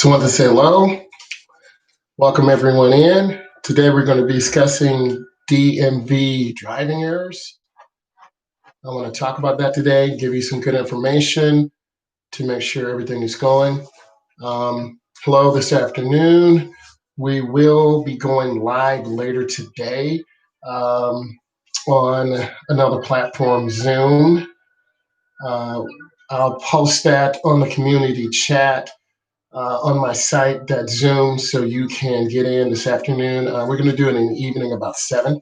Just wanted to say hello. Welcome everyone in. Today we're going to be discussing DMV driving errors. I want to talk about that today, give you some good information to make sure everything is going. Hello this afternoon. We will be going live later today on another platform, Zoom. I'll post that on the community chat on my site, that Zoom, so you can get in this afternoon. We're going to do it in the evening about 7.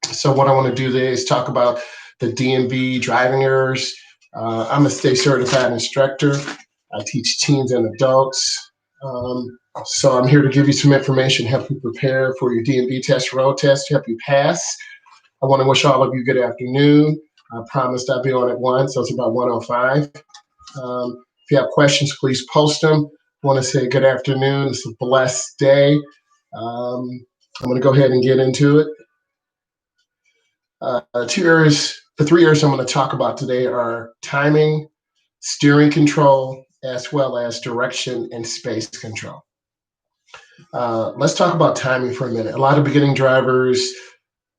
So what I want to do today is talk about the DMV driving errors. I'm a state certified instructor. I teach teens and adults. So I'm here to give you some information, help you prepare for your DMV test, road test, help you pass. I want to wish all of you good afternoon. I promised I'd be on at 1, so it's about 1:05. If you have questions, please post them. I want to say good afternoon. It's a blessed day. I'm going to go ahead and get into it. The 3 areas I'm going to talk about today are timing, steering control, as well as direction and space control. Let's talk about timing for a minute. A lot of beginning drivers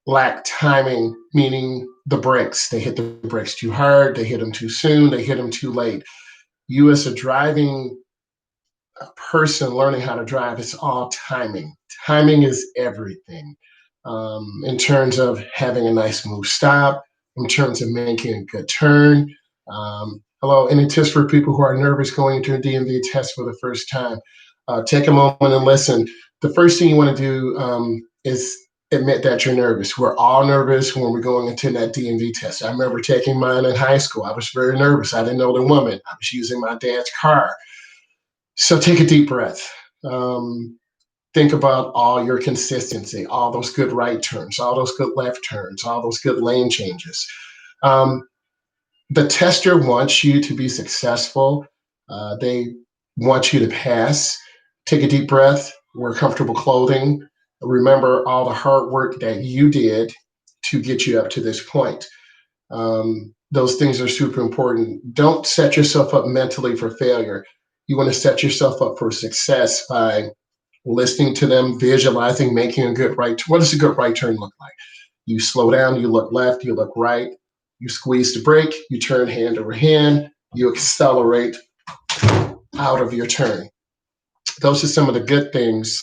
lack timing, meaning the brakes. They hit the brakes too hard, they hit them too soon, they hit them too late. You as a driving person learning how to drive, it's all timing. Timing is everything. In terms of having a nice smooth stop, in terms of making a good turn. Hello, any tips for people who are nervous going into a DMV test for the first time? Take a moment and listen. The first thing you want to do is admit that you're nervous. We're all nervous when we're going into that DMV test. I remember taking mine in high school. I was very nervous. I didn't know the woman. I was using my dad's car. So take a deep breath. Think about all your consistency, all those good right turns, all those good left turns, all those good lane changes. The tester wants you to be successful. They want you to pass. Take a deep breath, wear comfortable clothing. Remember all the hard work that you did to get you up to this point. Those things are super important. Don't set yourself up mentally for failure. You want to set yourself up for success by listening to them, visualizing, making a good right turn. What does a good right turn look like? You slow down, you look left, you look right, you squeeze the brake, you turn hand over hand, you accelerate out of your turn. Those are some of the good things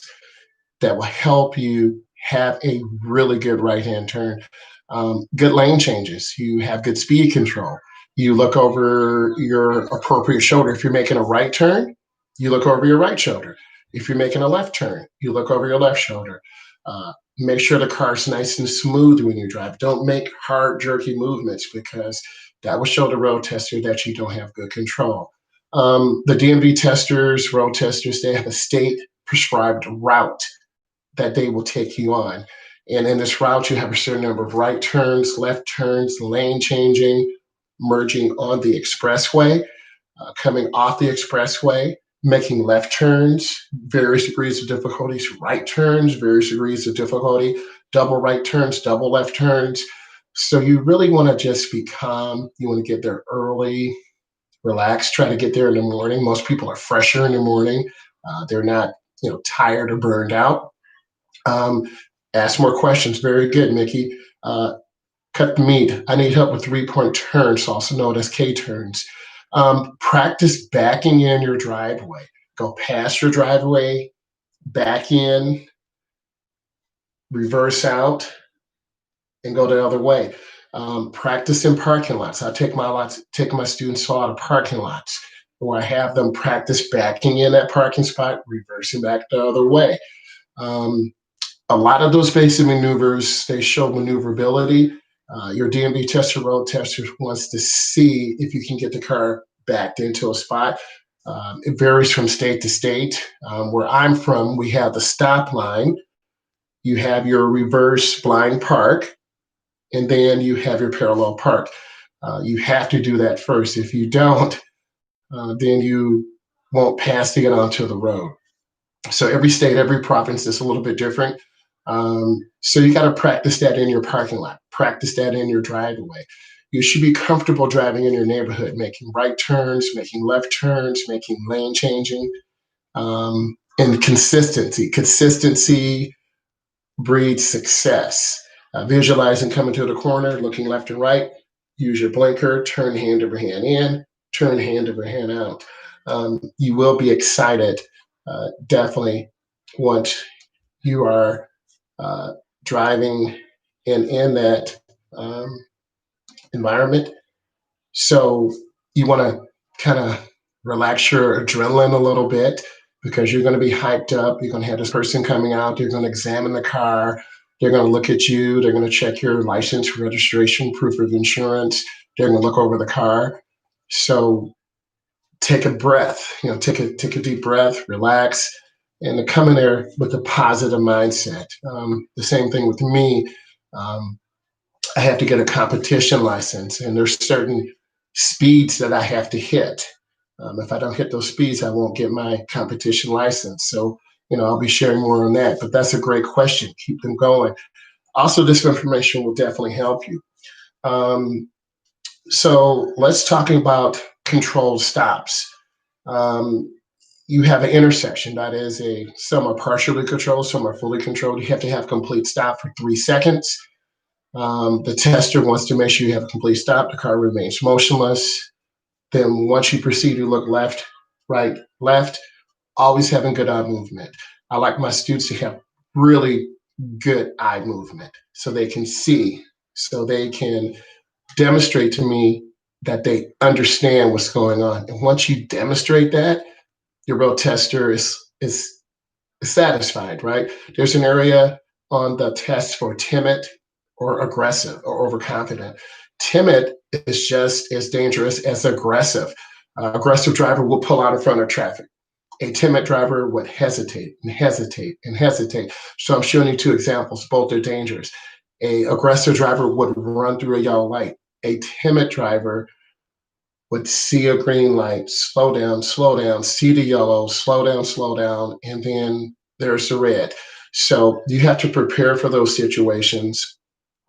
that will help you have a really good right-hand turn. Good lane changes. You have good speed control. You look over your appropriate shoulder. If you're making a right turn, you look over your right shoulder. If you're making a left turn, you look over your left shoulder. Make sure the car's nice and smooth when you drive. Don't make hard, jerky movements because that will show the road tester that you don't have good control. The DMV testers, road testers, they have a state prescribed route that they will take you on. And in this route, you have a certain number of right turns, left turns, lane changing, merging on the expressway, coming off the expressway, making left turns, various degrees of difficulties, right turns, various degrees of difficulty, double right turns, double left turns. So you really want to just be calm. You want to get there early, relax, try to get there in the morning. Most people are fresher in the morning. They're not, tired or burned out. Ask more questions. Very good, Mickey. Cut the meat. I need help with 3-point turns, also known as K turns. Practice backing in your driveway. Go past your driveway, back in, reverse out, and go the other way. Practice in parking lots. I take my students to a lot of parking lots where I have them practice backing in that parking spot, reversing back the other way. A lot of those basic maneuvers, they show maneuverability. Your DMV tester, road tester wants to see if you can get the car backed into a spot. It varies from state to state. Where I'm from, we have the stop line. You have your reverse blind park, and then you have your parallel park. You have to do that first. If you don't, then you won't pass to get onto the road. So every state, every province is a little bit different. So you got to practice that in your parking lot, practice that in your driveway. You should be comfortable driving in your neighborhood, making right turns, making left turns, making lane changing. And consistency. Consistency breeds success. Visualizing coming to the corner, looking left and right, use your blinker, turn hand over hand in, turn hand over hand out. You will be excited, definitely, once you are uh, driving and in that um, environment. So you want to kind of relax your adrenaline a little bit because you're going to be hyped up. You're going to have this person coming out. They're going to examine the car. They're going to look at you. They're going to check your license, registration, proof of insurance. They're going to look over the car. So take a breath. Take a deep breath, relax, and to come in there with a positive mindset. The same thing with me. Um, I have to get a competition license, and there's certain speeds that I have to hit. If I don't hit those speeds, I won't get my competition license. So, I'll be sharing more on that. But that's a great question. Keep them going. Also, this information will definitely help you. Um, so, let's talk about controlled stops. Um, you have an intersection that is some are partially controlled, some are fully controlled. You have to have complete stop for 3 seconds. The tester wants to make sure you have a complete stop. The car remains motionless. Then once you proceed to look left, right, left, always having good eye movement. I like my students to have really good eye movement so they can see, so they can demonstrate to me that they understand what's going on. And once you demonstrate that, your road tester is satisfied, right? There's an area on the test for timid or aggressive or overconfident. Timid is just as dangerous as aggressive. Aggressive driver will pull out in front of traffic. A timid driver would hesitate and hesitate and hesitate. So I'm showing you two examples. Both are dangerous. A aggressive driver would run through a yellow light. A timid driver would see a green light, slow down, see the yellow, slow down, and then there's the red. So you have to prepare for those situations.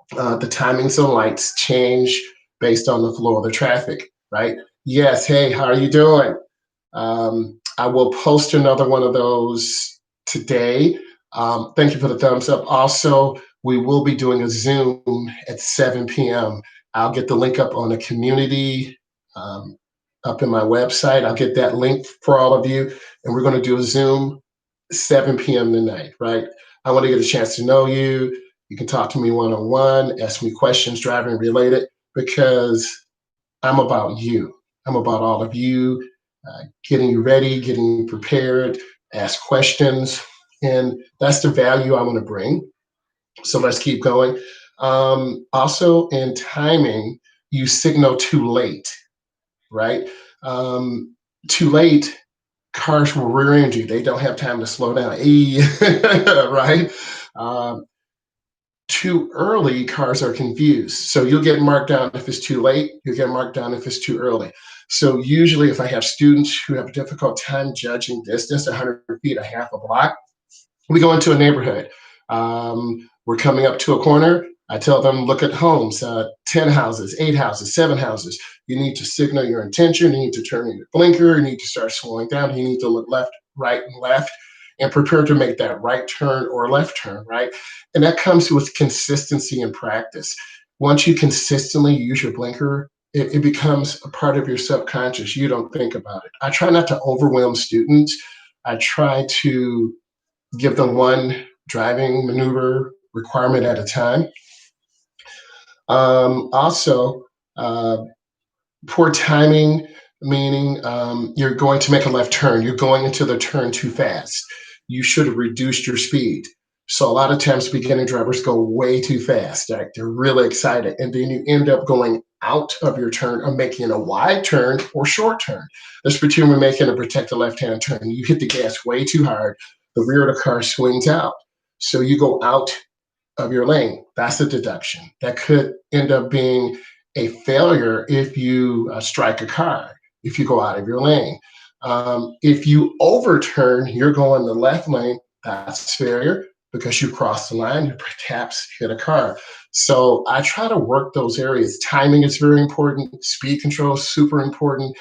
The timings on lights change based on the flow of the traffic, right? Yes, hey, how are you doing? I will post another one of those today. Thank you for the thumbs up. Also, we will be doing a Zoom at 7 p.m. I'll get the link up on the community, um, up in my website. I'll get that link for all of you. And we're going to do a Zoom 7 p.m. tonight, right? I want to get a chance to know you. You can talk to me one on one, ask me questions driving related, because I'm about you. I'm about all of you, getting you ready, getting you prepared, ask questions. And that's the value I want to bring. So let's keep going. Also, in timing, you signal too late, right? Um, Too late, cars will rear end you. They don't have time to slow down. Right? Um, Too early, cars are confused. So you'll get marked down if it's too late, you'll get marked down if it's too early. So usually if I have students who have a difficult time judging distance, 100 feet, a half a block, we go into a neighborhood. We're coming up to a corner. I tell them, look at homes, 10 houses, 8 houses, 7 houses. You need to signal your intention. You need to turn in your blinker. You need to start slowing down. You need to look left, right, and left and prepare to make that right turn or left turn, right? And that comes with consistency and practice. Once you consistently use your blinker, it becomes a part of your subconscious. You don't think about it. I try not to overwhelm students. I try to give them one driving maneuver requirement at a time. Also, uh, poor timing, meaning you're going to make a left turn, you're going into the turn too fast. You should have reduced your speed. So a lot of times beginning drivers go way too fast. Right? They're really excited. And then you end up going out of your turn or making a wide turn or short turn. Let's pretend we're making a protected left-hand turn. You hit the gas way too hard. The rear of the car swings out. So you go out of your lane. That's a deduction. That could end up being a failure if you strike a car, if you go out of your lane. If you overturn, you're going the left lane, that's failure because you crossed the line, you perhaps hit a car. So I try to work those areas. Timing is very important. Speed control is super important.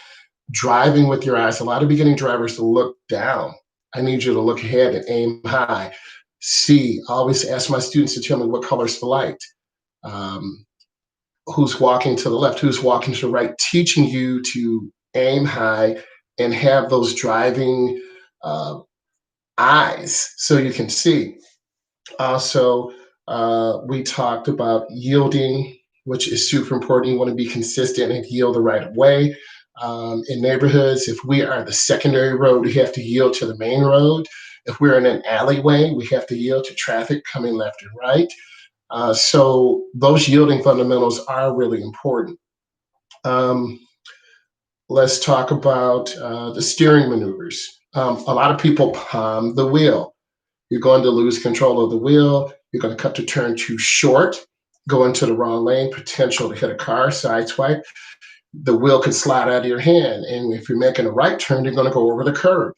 Driving with your eyes. A lot of beginning drivers look down I need you to look ahead and aim high. C, I always ask my students to tell me what color's the light. Um, who's walking to the left, who's walking to the right, teaching you to aim high and have those driving uh, eyes so you can see. Also, we talked about yielding, which is super important. You want to be consistent and yield the right way. In neighborhoods, if we are the secondary road, we have to yield to the main road. If we're in an alleyway, we have to yield to traffic coming left and right. So those yielding fundamentals are really important. Um, let's talk about the steering maneuvers. A lot of people palm the wheel. You're going to lose control of the wheel. You're going to cut the turn too short, go into the wrong lane, potential to hit a car, side swipe. The wheel could slide out of your hand. And if you're making a right turn, you're going to go over the curb.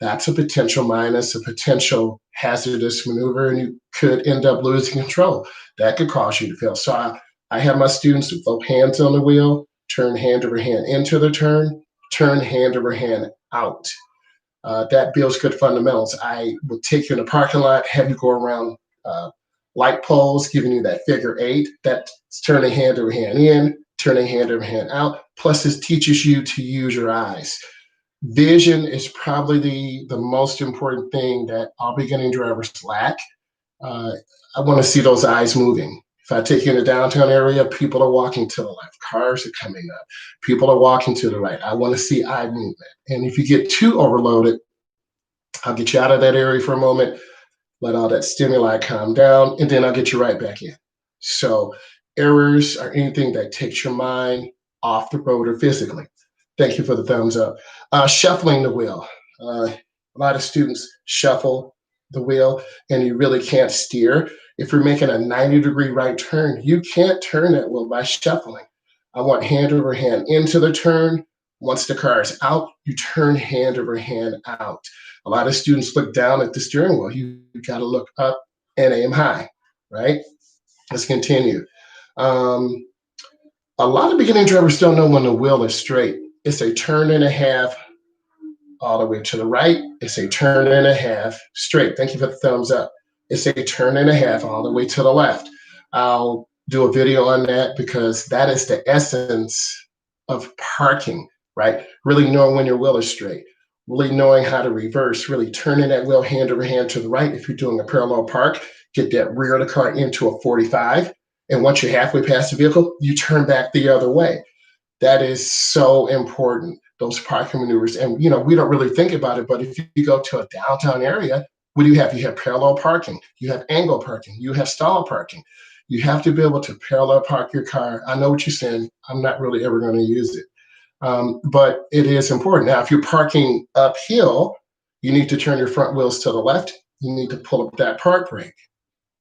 That's a potential minus, a potential hazardous maneuver, and you could end up losing control. That could cause you to fail. So I have my students with both hands on the wheel, turn hand over hand into the turn hand over hand out. That builds good fundamentals. I will take you in the parking lot, have you go around uh, light poles, giving you that figure eight. That's turning hand over hand in, turning hand over hand out. Plus, this teaches you to use your eyes. Vision is probably the most important thing that all beginning drivers lack. Uh, I want to see those eyes moving. If I take you in the downtown area, people are walking to the left, cars are coming up, people are walking to the right. I want to see eye movement. And if you get too overloaded, I'll get you out of that area for a moment, let all that stimuli calm down, and then I'll get you right back in. So, errors are anything that takes your mind off the road or physically. Thank you for the thumbs up. Shuffling the wheel. A lot of students shuffle the wheel and you really can't steer. If you're making a 90-degree right turn, you can't turn that wheel by shuffling. I want hand over hand into the turn. Once the car is out, you turn hand over hand out. A lot of students look down at the steering wheel. You got to look up and aim high, right? Let's continue. Um, a lot of beginning drivers don't know when the wheel is straight. It's a turn and a half all the way to the right. It's a turn and a half straight. Thank you for the thumbs up. It's a turn and a half all the way to the left. I'll do a video on that because that is the essence of parking, right? Really knowing when your wheel is straight, really knowing how to reverse, really turning that wheel hand over hand to the right. If you're doing a parallel park, get that rear of the car into a 45. And once you're halfway past the vehicle, you turn back the other way. That is so important, those parking maneuvers. And, we don't really think about it, but if you go to a downtown area, what do you have? You have parallel parking, you have angle parking, you have stall parking. You have to be able to parallel park your car. I know what you're saying. I'm not really ever going to use it. But it is important. Now, if you're parking uphill, you need to turn your front wheels to the left. You need to pull up that park brake.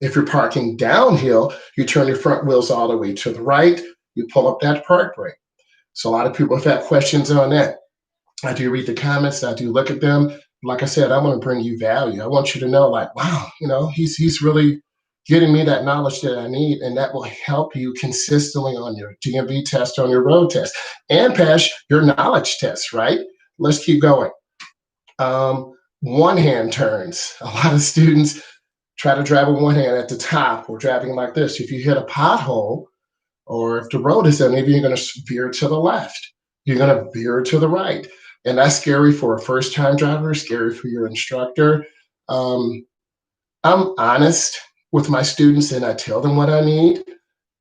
If you're parking downhill, you turn your front wheels all the way to the right. You pull up that park brake. So a lot of people have had questions on that. I do read the comments. I do look at them. Like I said, I want to bring you value. I want you to know, like, wow, he's really getting me that knowledge that I need, and that will help you consistently on your DMV test, on your road test, and pass your knowledge test. Right? Let's keep going. One hand turns. A lot of students try to drive with one hand at the top or driving like this. If you hit a pothole, or if the road is uneven, you're going to veer to the left. You're going to veer to the right. And that's scary for a first time driver, scary for your instructor. Um, I'm honest with my students and I tell them what I need,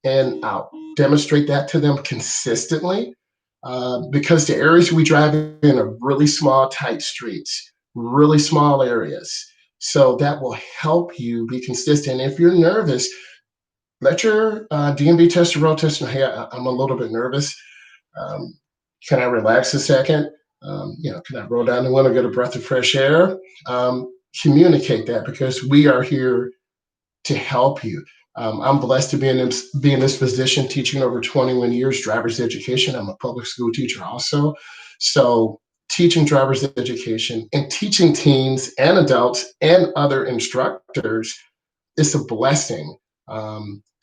and I'll demonstrate that to them consistently because the areas we drive in are really small, tight streets, really small areas. So that will help you be consistent. If you're nervous, let your DMV test or road test know, hey, I'm a little bit nervous. Um, can I relax a second? Can I roll down the window, get a breath of fresh air? Communicate that because we are here to help you. I'm blessed to be in this position, teaching over 21 years driver's education. I'm a public school teacher also. So teaching driver's education and teaching teens and adults and other instructors is a blessing.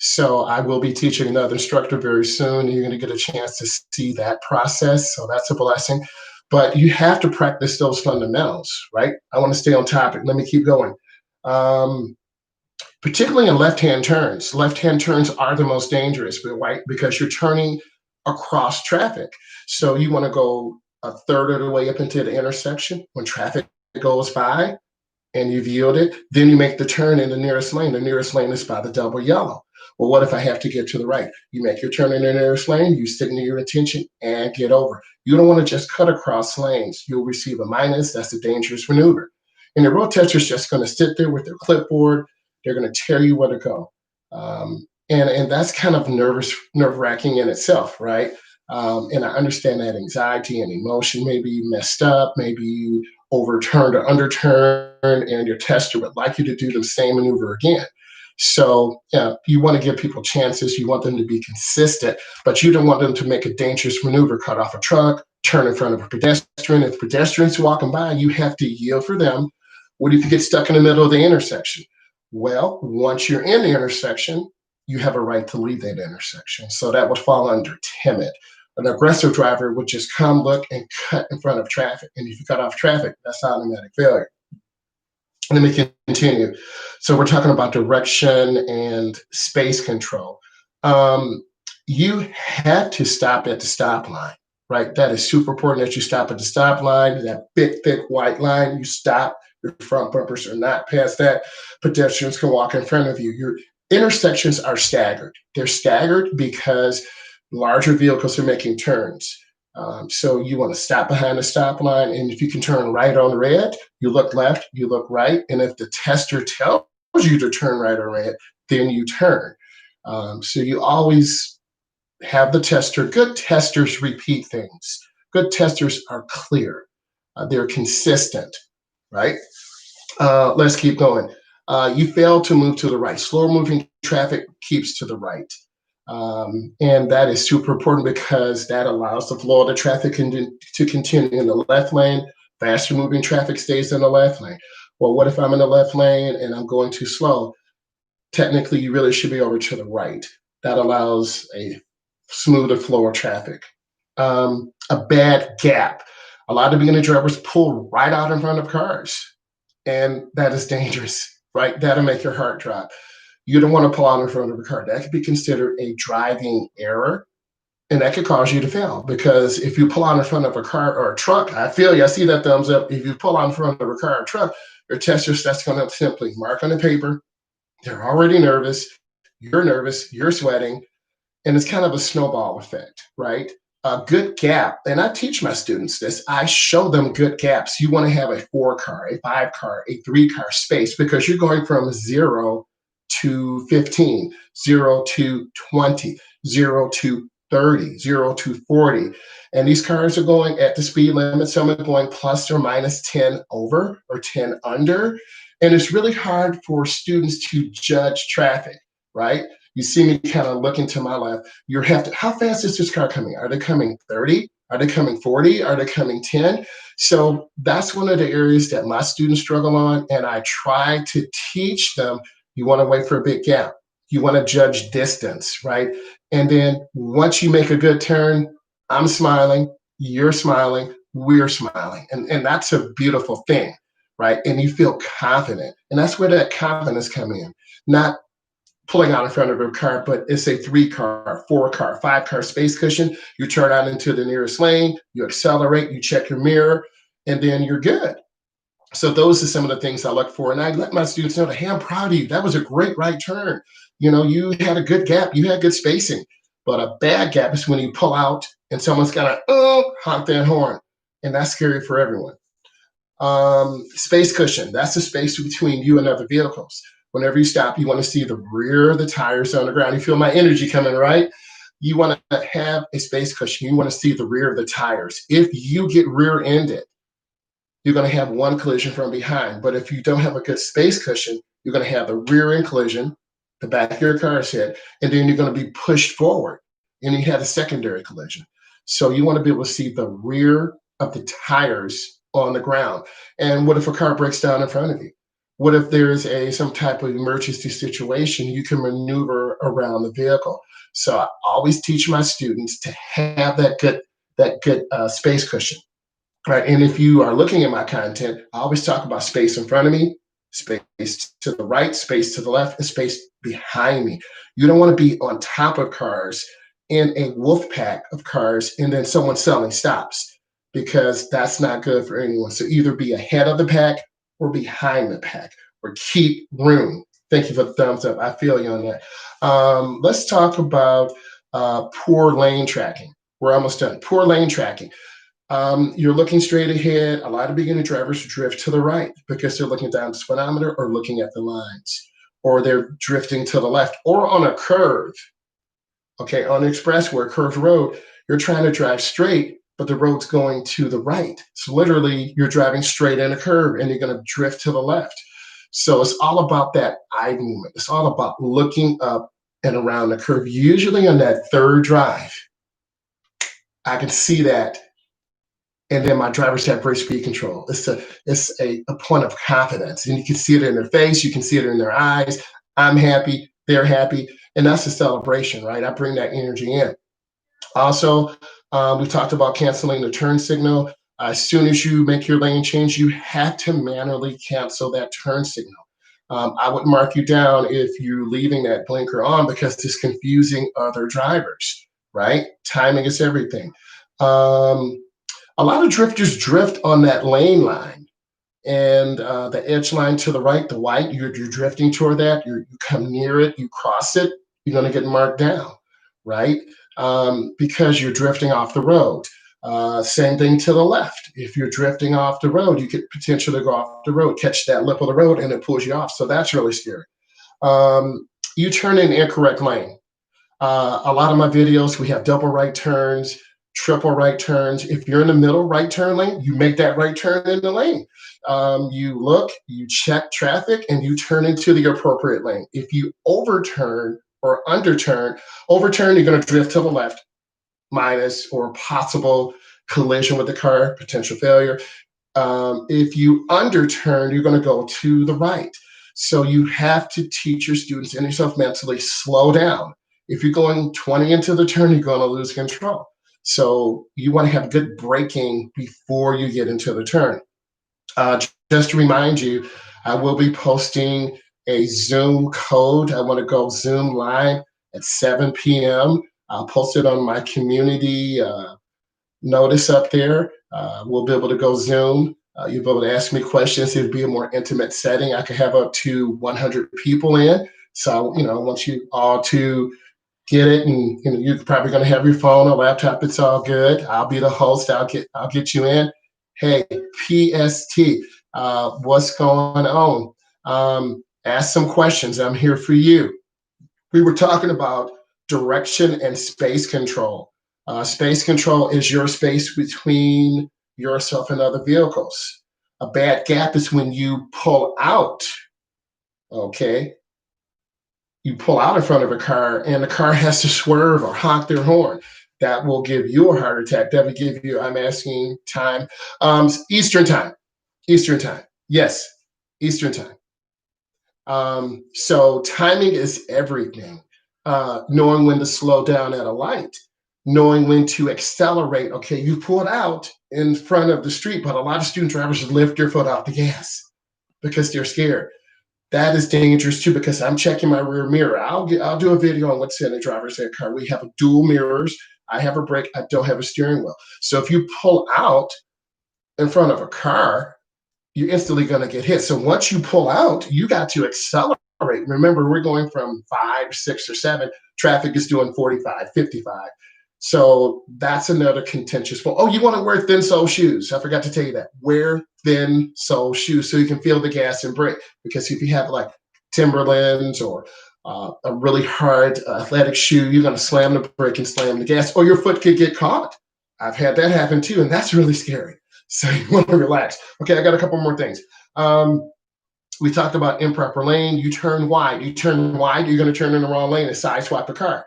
So I will be teaching another instructor very soon. You're going to get a chance to see that process. So that's a blessing. But you have to practice those fundamentals, right? I want to stay on topic. Let me keep going. Um, Particularly in left-hand turns. Left-hand turns are the most dangerous, but right, because you're turning across traffic. So you want to go a third of the way up into the intersection when traffic goes by, and you've yielded, then you make the turn in the nearest lane. The nearest lane is by the double yellow. Well, what if I have to get to the right? You make your turn in the nearest lane, you signal your intention and get over. You don't want to just cut across lanes. You'll receive a minus. That's a dangerous maneuver. And the road tester is just going to sit there with their clipboard. They're going to tell you where to go. And that's kind of nerve wracking in itself, right? And I understand that anxiety and emotion. Maybe you messed up, maybe you overturned or underturned, and your tester would like you to do the same maneuver again. So you want to give people chances. You want them to be consistent, but you don't want them to make a dangerous maneuver, cut off a truck, turn in front of a pedestrian. If the pedestrian's walking by, you have to yield for them. What if you get stuck in the middle of the intersection? Well, once you're in the intersection, you have a right to leave that intersection. So that would fall under timid. An aggressive driver would just come, look, and cut in front of traffic. And if you cut off traffic, that's automatic failure. Let me continue. So we're talking about direction and space control. Um, you had to stop at the stop line, right? That is super important that you stop at the stop line, that big, thick white line. You stop. Your front bumpers are not past that. Pedestrians can walk in front of you. Your intersections are staggered. They're staggered because larger vehicles are making turns. So you want to stop behind the stop line, and if you can turn right on red, you look left, you look right, and if the tester tells you to turn right or red, then you turn. So you always have the tester. Good testers repeat things. Good testers are clear. They're consistent, right? Let's keep going. You fail to move to the right. Slower moving traffic keeps to the right. And that is super important because that allows the flow of the traffic to continue in the left lane. Faster moving traffic stays in the left lane. Well, what if I'm in the left lane and I'm going too slow? Technically, you really should be over to the right. That allows a smoother flow of traffic. A bad gap. A lot of beginner drivers pull right out in front of cars, and that is dangerous, right? That'll make your heart drop. You don't want to pull out in front of a car. That could be considered a driving error, and that could cause you to fail. Because if you pull out in front of a car or a truck, I feel you. I see that thumbs up. If you pull out in front of a car or truck, your tester's that's going to simply mark on the paper. They're already nervous, you're sweating, and it's kind of a snowball effect, right? A good gap, and I teach my students this. I show them good gaps. You want to have a 4 car, a 5 car, a 3 car space because you're going from 0 to 15, 0 to 20, 0 to 30, 0 to 40. And these cars are going at the speed limit. Some are going plus or minus 10 over or 10 under. And it's really hard for students to judge traffic, right? You see me kind of looking to my left. You have to, how fast is this car coming? Are they coming 30? Are they coming 40? Are they coming 10? So that's one of the areas that my students struggle on. And I try to teach them, you want to wait for a big gap. You want to judge distance, right? And then once you make a good turn, I'm smiling, you're smiling, we're smiling. And that's a beautiful thing, right? And you feel confident. And that's where that confidence come in. Not pulling out in front of a car, but it's a 3 car, 4 car, 5 car space cushion. You turn out into the nearest lane, you accelerate, you check your mirror, and then you're good. So those are some of the things I look for. And I let my students know that, hey, I'm proud of you. That was a great right turn. You know, you had a good gap, you had good spacing. But a bad gap is when you pull out and someone's got to honk that horn. And that's scary for everyone. Space cushion, that's the space between you and other vehicles. Whenever you stop, you want to see the rear of the tires on the ground. You feel my energy coming, right? You want to have a space cushion. You want to see the rear of the tires. If you get rear-ended, you're going to have one collision from behind. But if you don't have a good space cushion, you're going to have the rear end collision, the back of your car's hit, and then you're going to be pushed forward, and you have a secondary collision. So you want to be able to see the rear of the tires on the ground. And what if a car breaks down in front of you? What if there's some type of emergency situation? You can maneuver around the vehicle. So I always teach my students to have that good space cushion. Right. And if you are looking at my content, I always talk about space in front of me, space to the right, space to the left, and space behind me. You don't want to be on top of cars in a wolf pack of cars and then someone selling stops, because that's not good for anyone. So either be ahead of the pack or behind the pack, or keep room. Thank you for the thumbs up. I feel you on that. Let's talk about poor lane tracking. We're almost done. Poor lane tracking. You're looking straight ahead. A lot of beginner drivers drift to the right because they're looking down the speedometer or looking at the lines, or they're drifting to the left, or on a curve. Okay, on an expressway, curved road, you're trying to drive straight, but the road's going to the right. So literally, you're driving straight in a curve, and you're going to drift to the left. So it's all about that eye movement. It's all about looking up and around the curve. Usually on that third drive, I can see that, and then my drivers have great speed control. It's a point of confidence, and you can see it in their face, you can see it in their eyes. I'm happy, they're happy, and that's a celebration, right? I bring that energy in. Also, we talked about canceling the turn signal. As soon as you make your lane change, you have to manually cancel that turn signal. I would mark you down if you're leaving that blinker on, because it's confusing other drivers, right? Timing is everything. Um, a lot of drifters drift on that lane line, and the edge line to the right, the white, you're drifting toward that. You come near it, you cross it, you're going to get marked down, right? Because you're drifting off the road. Same thing to the left. If you're drifting off the road, you could potentially go off the road, catch that lip of the road, and it pulls you off. So that's really scary. You turn in incorrect lane. A lot of my videos, we have double right turns, triple right turns. If you're in the middle right turn lane, you make that right turn in the lane. You look, you check traffic, and you turn into the appropriate lane. If you overturn or underturn, overturn, you're going to drift to the left, minus or possible collision with the car, potential failure. If you underturn, you're going to go to the right. So you have to teach your students and yourself mentally, slow down. If you're going 20 into the turn, you're going to lose control. So you want to have good braking before you get into the turn. Just to remind you, I will be posting a Zoom code. I want to go Zoom live at 7 p.m. I'll post it on my community notice up there. We'll be able to go Zoom. You'll be able to ask me questions. It'll be a more intimate setting. I could have up to 100 people in. So, I want you all to get it, and you're probably going to have your phone or laptop. It's all good. I'll be the host. I'll get you in. Hey, PST, what's going on? Ask some questions. I'm here for you. We were talking about direction and space control. Space control is your space between yourself and other vehicles. A bad gap is when you pull out, okay? You pull out in front of a car and the car has to swerve or honk their horn. That will give you a heart attack. That will give you, I'm asking time, Eastern time. Eastern time. Yes, Eastern time. So timing is everything. Knowing when to slow down at a light, knowing when to accelerate. Okay, you pulled out in front of the street, but a lot of student drivers lift their foot off the gas because they're scared. That is dangerous too, because I'm checking my rear mirror. I'll do a video on what's in a driver's ed car. We have dual mirrors. I have a brake. I don't have a steering wheel. So if you pull out in front of a car, you're instantly going to get hit. So once you pull out, you got to accelerate. Remember, we're going from 5, 6, or 7. Traffic is doing 45, 55. So that's another contentious point. Oh, you want to wear thin sole shoes. I forgot to tell you that. Wear thin sole shoes so you can feel the gas and brake. Because if you have like Timberlands or a really hard athletic shoe, you're going to slam the brake and slam the gas, or your foot could get caught. I've had that happen too, and that's really scary. So you want to relax. Okay, I got a couple more things. We talked about improper lane. You turn wide. You turn wide, you're going to turn in the wrong lane and side swap the car.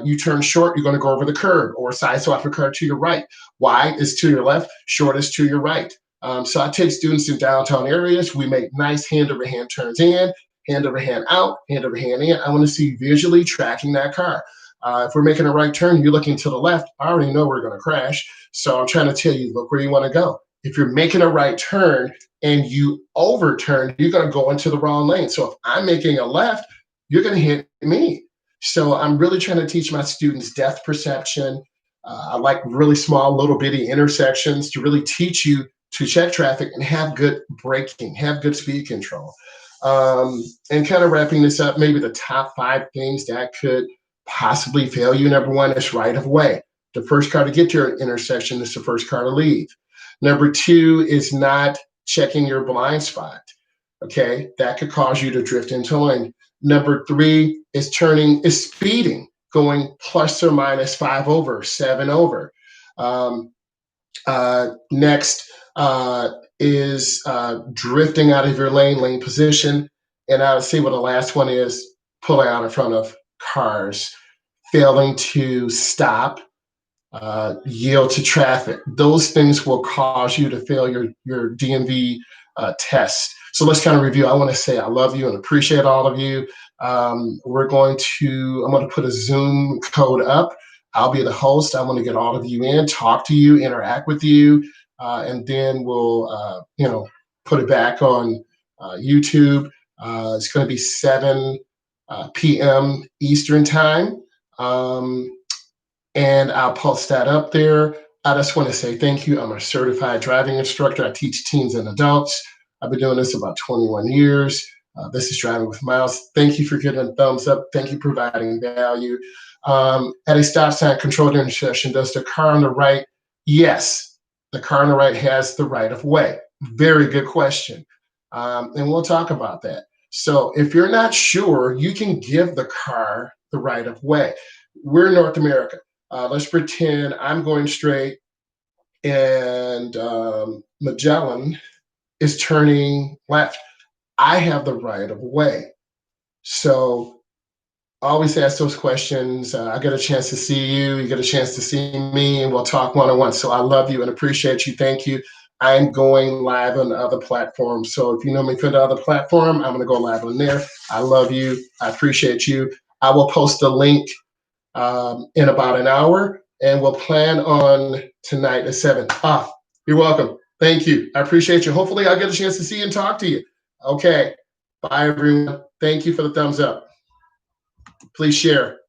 You turn short, you're going to go over the curb or side swap the car to your right. Wide is to your left, short is to your right. So I take students in downtown areas. We make nice hand-over-hand turns in, hand-over-hand out, hand-over-hand in. I want to see visually tracking that car. If we're making a right turn, you're looking to the left, I already know we're going to crash. So I'm trying to tell you, look where you want to go. If you're making a right turn and you overturn, you're going to go into the wrong lane. So if I'm making a left, you're going to hit me. So I'm really trying to teach my students depth perception. I like really small, little bitty intersections to really teach you to check traffic and have good braking, have good speed control. And kind of wrapping this up, maybe the top 5 things that could possibly fail you. Number one is right of way. The first car to get to your intersection is the first car to leave. Number two is not checking your blind spot. Okay, that could cause you to drift into a lane. Number three is speeding, going plus or minus 5 over, 7 over. Um, Next is drifting out of your lane position. And I would say what the last one is, pulling out in front of cars, failing to stop, yield to traffic. Those things will cause you to fail your DMV test. So let's kind of review. I want to say I love you and appreciate all of you. I'm going to put a Zoom code up. I'll be the host. I want to get all of you in, talk to you, interact with you, and then we'll, put it back on YouTube. It's going to be 7 p.m. Eastern time. And I'll post that up there. I just want to say thank you. I'm a certified driving instructor. I teach teens and adults. I've been doing this about 21 years. This is Driving with Myles. Thank you for giving a thumbs up. Thank you for providing value. At a stop sign controlled intersection, does the car on the right? Yes, the car on the right has the right of way. Very good question. And we'll talk about that. So if you're not sure, you can give the car the right of way. We're in North America. Let's pretend I'm going straight and Magellan is turning left. I have the right of way. So always ask those questions. I get a chance to see you. You get a chance to see me, and we'll talk one-on-one. So I love you and appreciate you. Thank you. I'm going live on the other platform. So if you know me for the other platform, I'm going to go live on there. I love you. I appreciate you. I will post a link in about an hour, and we'll plan on tonight at 7. You're welcome. Thank you. I appreciate you. Hopefully I'll get a chance to see you and talk to you. Okay. Bye, everyone. Thank you for the thumbs up. Please share.